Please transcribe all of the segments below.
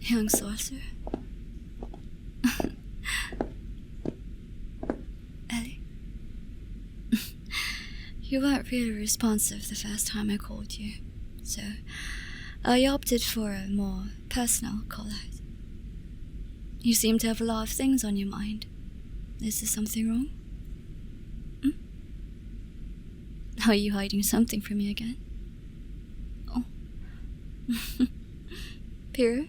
young sorcerer. Ellie? You weren't really responsive the first time I called you, so I opted for a more personal call-out. You seem to have a lot of things on your mind. Is there something wrong? Are you hiding something from me again? Oh. Pyrrha?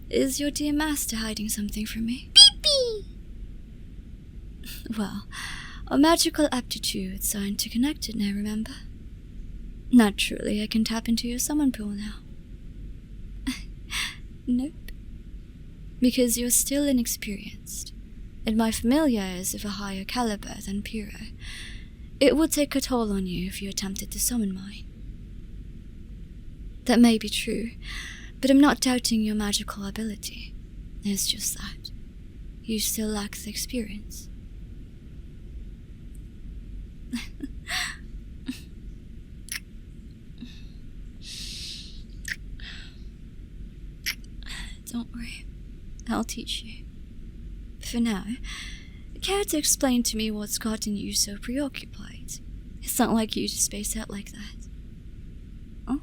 Is your dear master hiding something from me? Beep. Well, our magical aptitudes are interconnected now, remember? Naturally, I can tap into your summon pool now. Nope. Because you're still inexperienced, and my familiar is of a higher caliber than Pyrrha. It would take a toll on you if you attempted to summon mine. That may be true, but I'm not doubting your magical ability. It's just that you still lack the experience. Don't worry, I'll teach you. For now, care to explain to me what's gotten you so preoccupied? It's not like you to space out like that. Oh?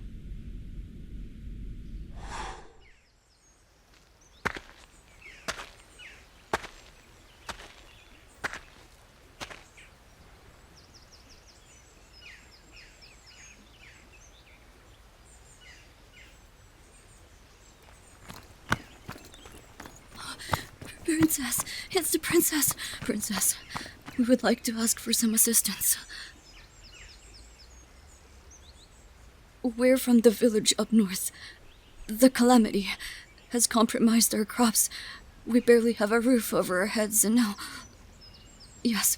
Princess, it's the princess. Princess, we would like to ask for some assistance. We're from the village up north. The calamity has compromised our crops. We barely have a roof over our heads, and now... Yes,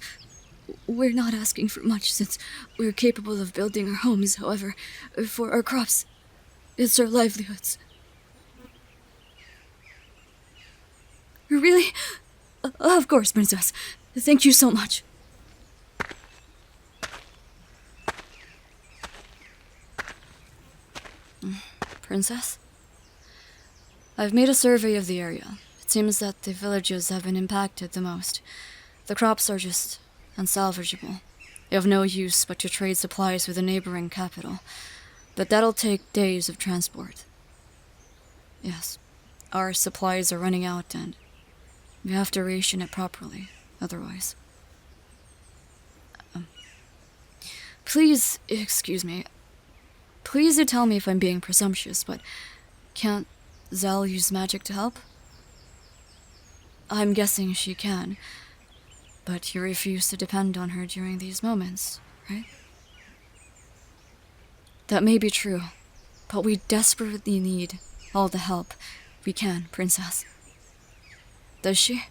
we're not asking for much since we're capable of building our homes, however, for our crops, it's our livelihoods. Really? Of course, Princess. Thank you so much. Princess? I've made a survey of the area. It seems that the villages have been impacted the most. The crops are just unsalvageable. They have no use but to trade supplies with the neighboring capital. But that'll take days of transport. Yes, our supplies are running out and we have to ration it properly, otherwise. Please, excuse me. Please do tell me if I'm being presumptuous, but can't Zel use magic to help? I'm guessing she can, but you refuse to depend on her during these moments, right? That may be true, but we desperately need all the help we can, Princess. Does she?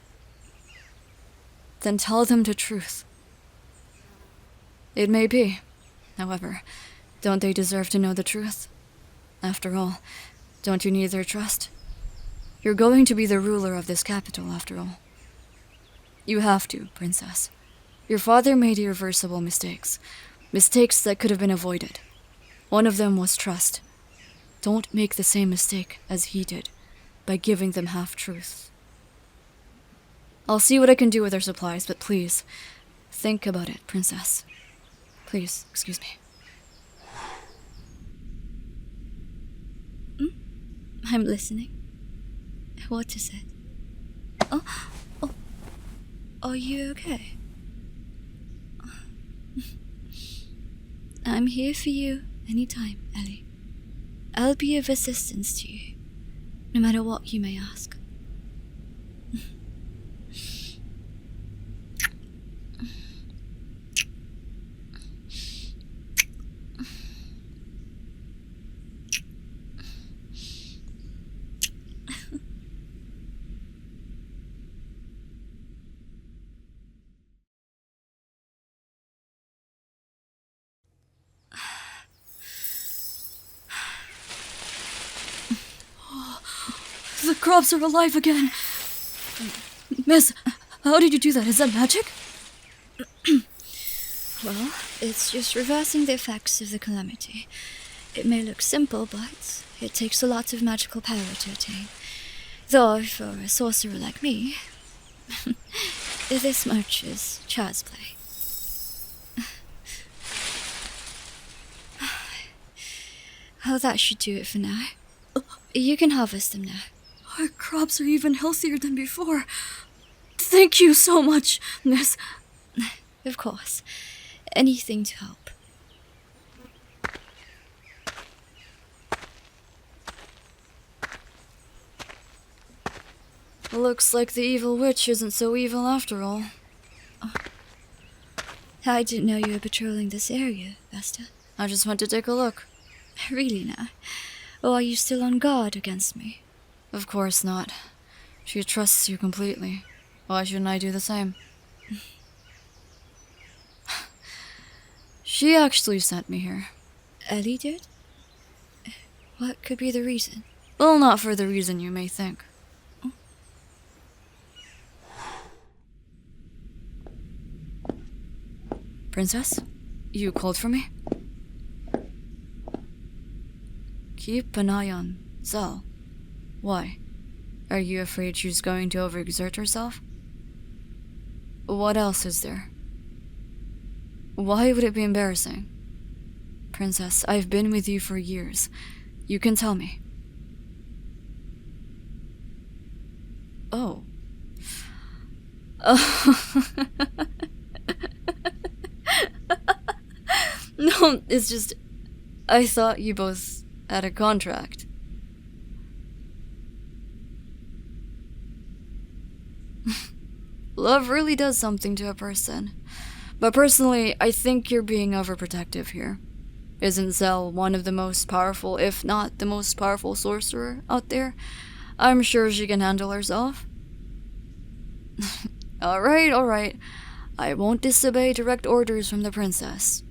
Then tell them the truth. It may be. However, don't they deserve to know the truth? After all, don't you need their trust? You're going to be the ruler of this capital, after all. You have to, Princess. Your father made irreversible mistakes. Mistakes that could have been avoided. One of them was trust. Don't make the same mistake as he did by giving them half-truths. I'll see what I can do with our supplies, but please, think about it, Princess. Please, excuse me. I'm listening. What is it? Oh, are you okay? I'm here for you anytime, Ellie. I'll be of assistance to you, no matter what you may ask. The crops are alive again. Miss, how did you do that? Is that magic? Well, it's just reversing the effects of the calamity. It may look simple, but it takes a lot of magical power to attain. Though, for a sorcerer like me, this much is child's play. Oh, that should do it for now. You can harvest them now. Our crops are even healthier than before. Thank you so much, Miss. Of course. Anything to help. Looks like the evil witch isn't so evil after all. Oh. I didn't know you were patrolling this area, Vesta. I just went to take a look. Really now? Or are you still on guard against me? Of course not. She trusts you completely. Why shouldn't I do the same? She actually sent me here. Ellie did? What could be the reason? Well, not for the reason you may think. Oh. Princess? You called for me? Keep an eye on Zel. Why? Are you afraid she's going to overexert herself? What else is there? Why would it be embarrassing? Princess, I've been with you for years. You can tell me. Oh. No, it's just... I thought you both had a contract. Love really does something to a person. But personally, I think you're being overprotective here. Isn't Zel one of the most powerful, if not the most powerful sorcerer out there? I'm sure she can handle herself. Alright. I won't disobey direct orders from the princess.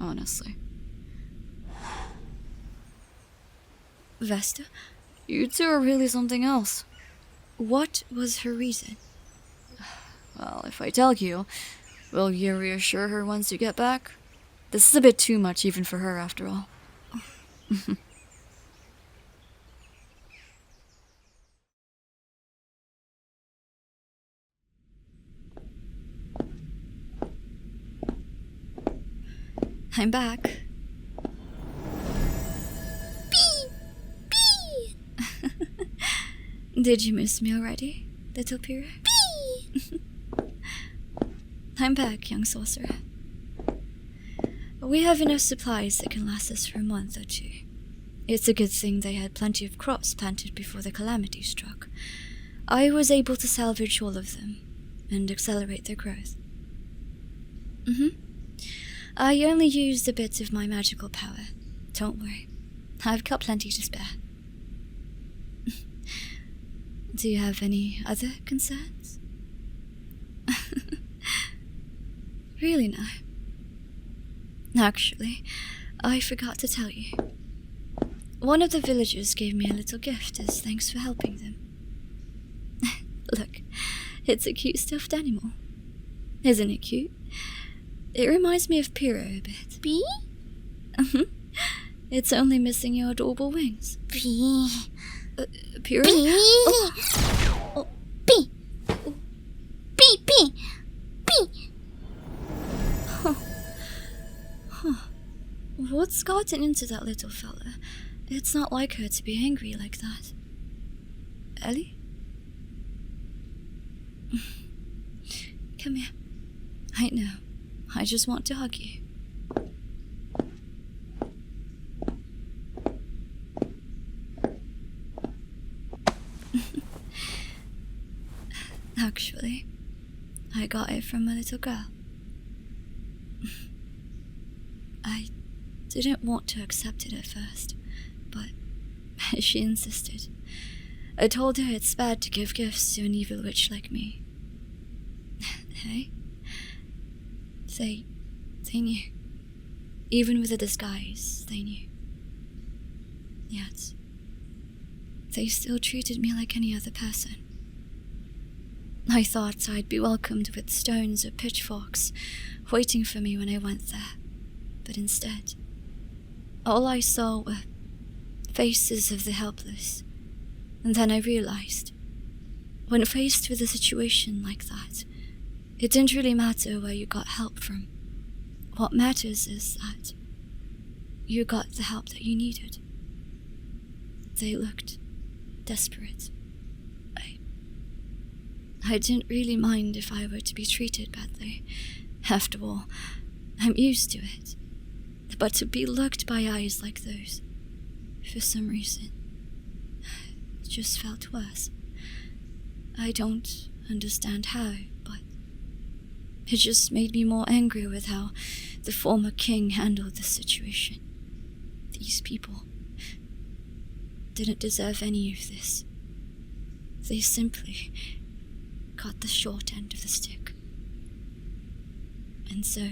Honestly. Vesta? You two are really something else. What was her reason? Well, if I tell you, will you reassure her once you get back? This is a bit too much even for her, after all. I'm back. Bee! Did you miss me already, little Pyrrha? Bee! I'm back, young sorcerer. We have enough supplies that can last us for a month or two. It's a good thing they had plenty of crops planted before the calamity struck. I was able to salvage all of them and accelerate their growth. I only used a bit of my magical power. Don't worry. I've got plenty to spare. Do you have any other concerns? Really now? Actually, I forgot to tell you. One of the villagers gave me a little gift as thanks for helping them. Look, it's a cute stuffed animal. Isn't it cute? It reminds me of Pyrrha a bit. Bee? It's only missing your adorable wings. Bee. Pyrrha? Bee. Oh. Bee. Bee. Bee. Bee. What's gotten into that little fella? It's not like her to be angry like that. Ellie? Come here. I know. I just want to hug you. Actually, I got it from a little girl. I didn't want to accept it at first, but she insisted. I told her it's bad to give gifts to an evil witch like me. Hey? They knew. Even with a disguise, they knew. Yet, they still treated me like any other person. I thought I'd be welcomed with stones or pitchforks waiting for me when I went there, but instead, all I saw were faces of the helpless. And then I realized, when faced with a situation like that, it didn't really matter where you got help from. What matters is that you got the help that you needed. They looked desperate. I didn't really mind if I were to be treated badly. After all, I'm used to it. But to be looked by eyes like those, for some reason, it just felt worse. I don't understand how, but it just made me more angry with how the former king handled the situation. These people didn't deserve any of this. They simply got the short end of the stick. And so,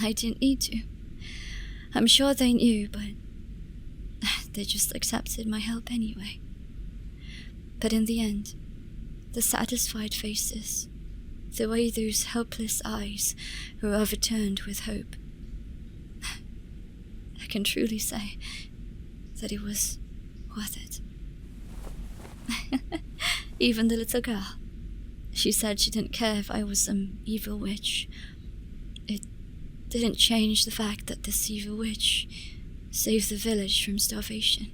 I didn't need to. I'm sure they knew, but they just accepted my help anyway. But in the end, the satisfied faces, the way those helpless eyes were overturned with hope, I can truly say that it was worth it. Even the little girl, she said she didn't care if I was some evil witch. It didn't change the fact that this evil witch saved the village from starvation.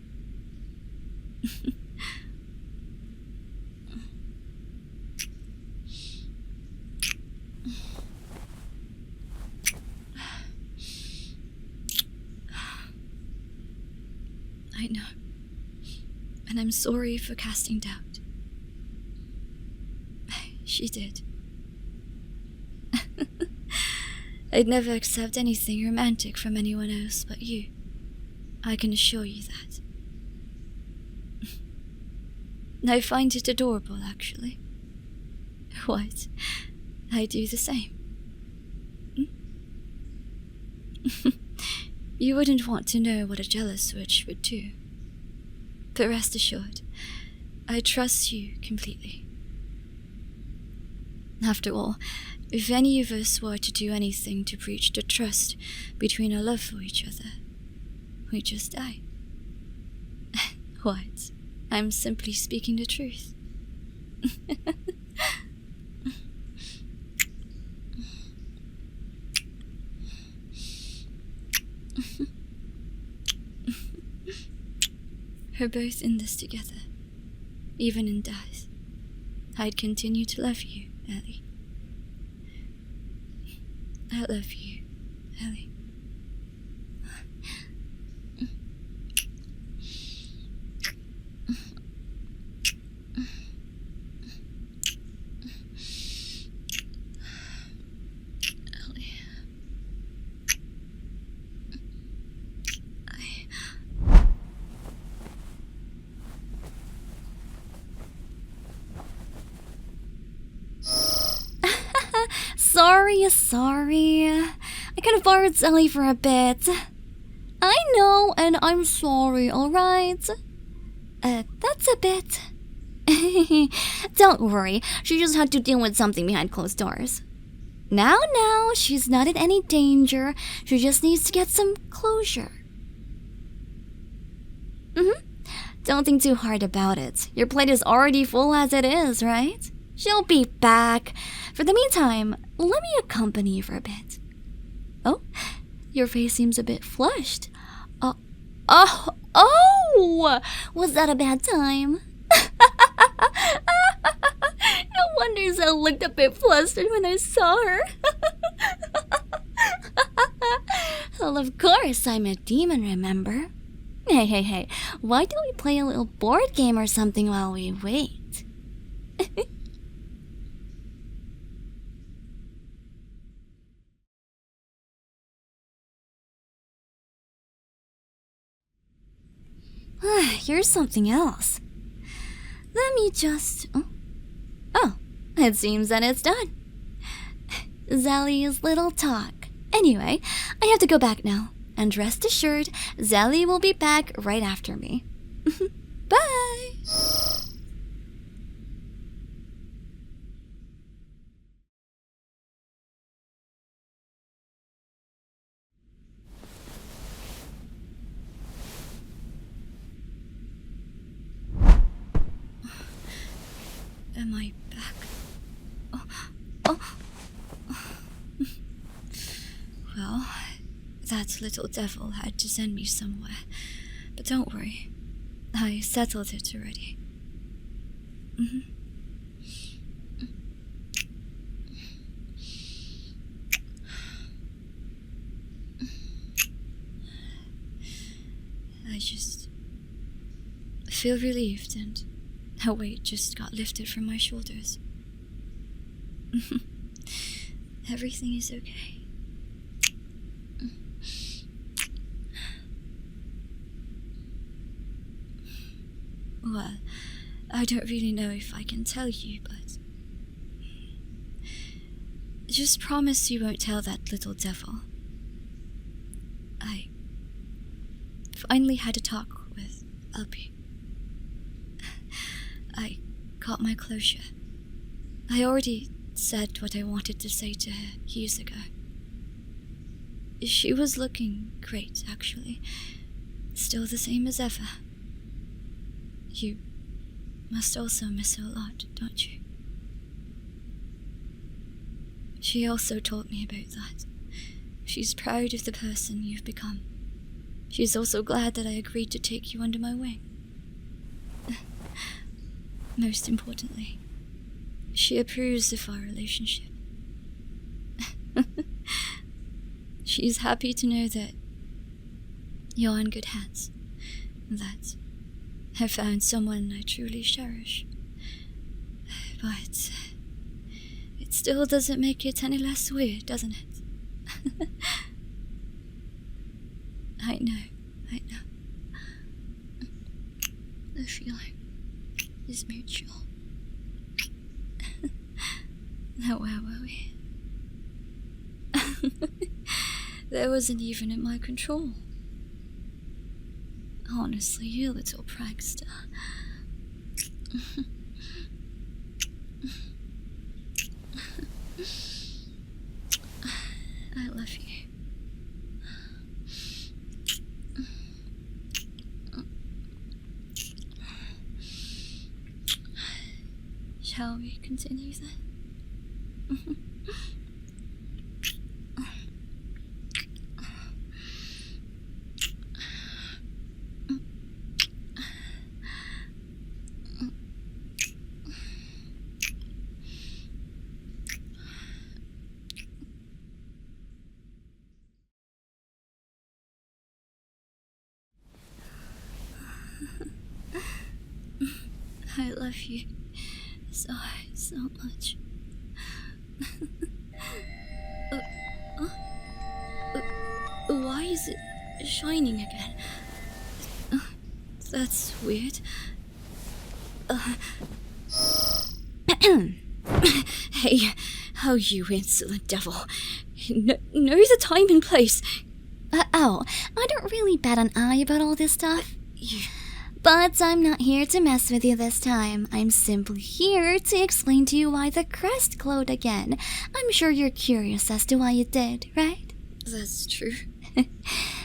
I know. And I'm sorry for casting doubt. She did. I'd never accept anything romantic from anyone else but you. I can assure you that. I find it adorable, actually. What? I do the same. You wouldn't want to know what a jealous witch would do. But rest assured, I trust you completely. After all, if any of us were to do anything to breach the trust between our love for each other, we'd just die. What? I'm simply speaking the truth. We're both in this together. Even in death, I'd continue to love you, Ellie. I love you, Ellie. Sorry. I could have borrowed Zelly for a bit. I know, and I'm sorry, alright? That's a bit. Don't worry, she just had to deal with something behind closed doors. Now, she's not in any danger. She just needs to get some closure. Don't think too hard about it. Your plate is already full as it is, right? She'll be back. For the meantime, let me accompany you for a bit. Oh, your face seems a bit flushed. Was that a bad time? No wonder Zel looked a bit flustered when I saw her. Well, of course, I'm a demon, remember? Hey, why don't we play a little board game or something while we wait? Here's something else. Let me just... Oh, it seems that it's done. Zelly's little talk. Anyway, I have to go back now. And rest assured, Zelly will be back right after me. Bye! Am I back? Well, that little devil had to send me somewhere. But don't worry. I settled it already. I just feel relieved, and a weight just got lifted from my shoulders. Everything is okay. Well, I don't really know if I can tell you, but just promise you won't tell that little devil. I finally had a talk with Albie. I got my closure. I already said what I wanted to say to her years ago. She was looking great, actually. Still the same as ever. You must also miss her a lot, don't you? She also told me about that. She's proud of the person you've become. She's also glad that I agreed to take you under my wing. Most importantly, she approves of our relationship. She's happy to know that you're in good hands, that I found someone I truly cherish. But it still doesn't make it any less weird, doesn't it? I know. The feeling is mutual. Now where were we? That wasn't even in my control. Honestly, you little prankster. I love you. Shall we continue then? I love you so much. Why is it shining again? That's weird. Hey, oh you insolent devil. Know the time and place. I don't really bat an eye about all this stuff. But I'm not here to mess with you this time. I'm simply here to explain to you why the crest glowed again. I'm sure you're curious as to why it did, right? That's true.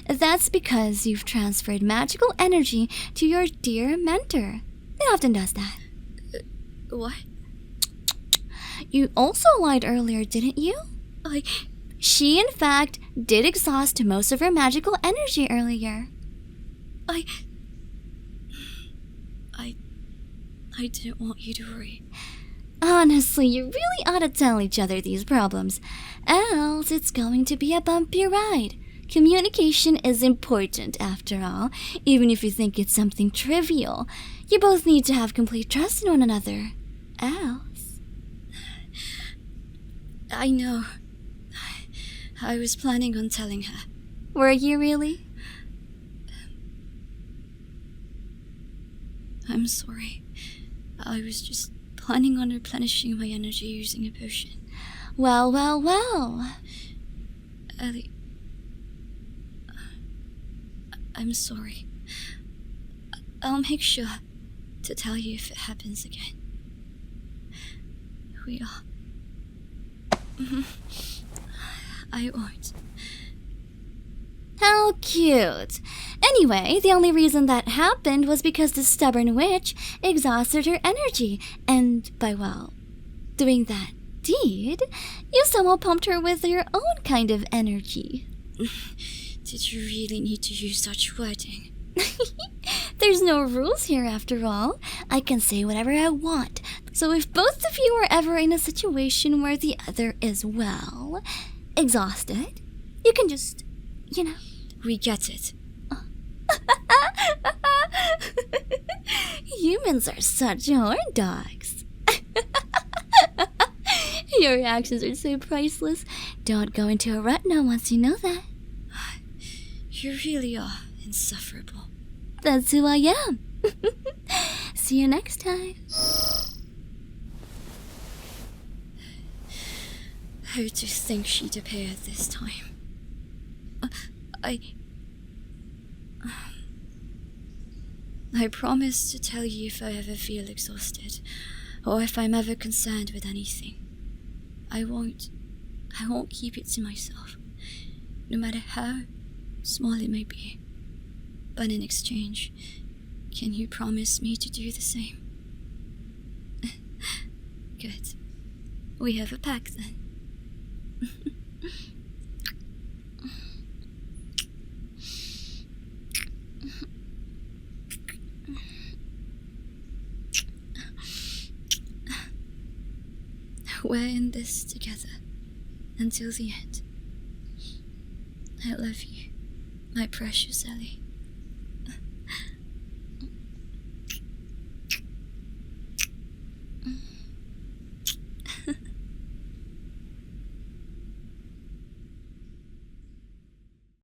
That's because you've transferred magical energy to your dear mentor. It often does that. What? You also lied earlier, didn't you? She, in fact, did exhaust most of her magical energy earlier. I didn't want you to worry. Honestly, you really ought to tell each other these problems. Else, it's going to be a bumpy ride. Communication is important, after all, even if you think it's something trivial. You both need to have complete trust in one another. Else... I know. I was planning on telling her. Were you really? I'm sorry. I was just planning on replenishing my energy using a potion. Well. Ellie... I'm sorry. I'll make sure to tell you if it happens again. We are... I won't. How cute. Anyway, the only reason that happened was because the stubborn witch exhausted her energy, and by, well, doing that deed, you somehow pumped her with your own kind of energy. Did you really need to use such wording? There's no rules here after all. I can say whatever I want. So if both of you are ever in a situation where the other is, well, exhausted, you can just, We get it. Humans are such horn dogs. Your reactions are so priceless. Don't go into a rut now once you know that. You really are insufferable. That's who I am. See you next time. How do you think she'd appear this time? I promise to tell you if I ever feel exhausted, or if I'm ever concerned with anything. I won't keep it to myself, no matter how small it may be. But in exchange, can you promise me to do the same? Good. We have a pact then. We're in this together until the end. I love you, my precious Ellie.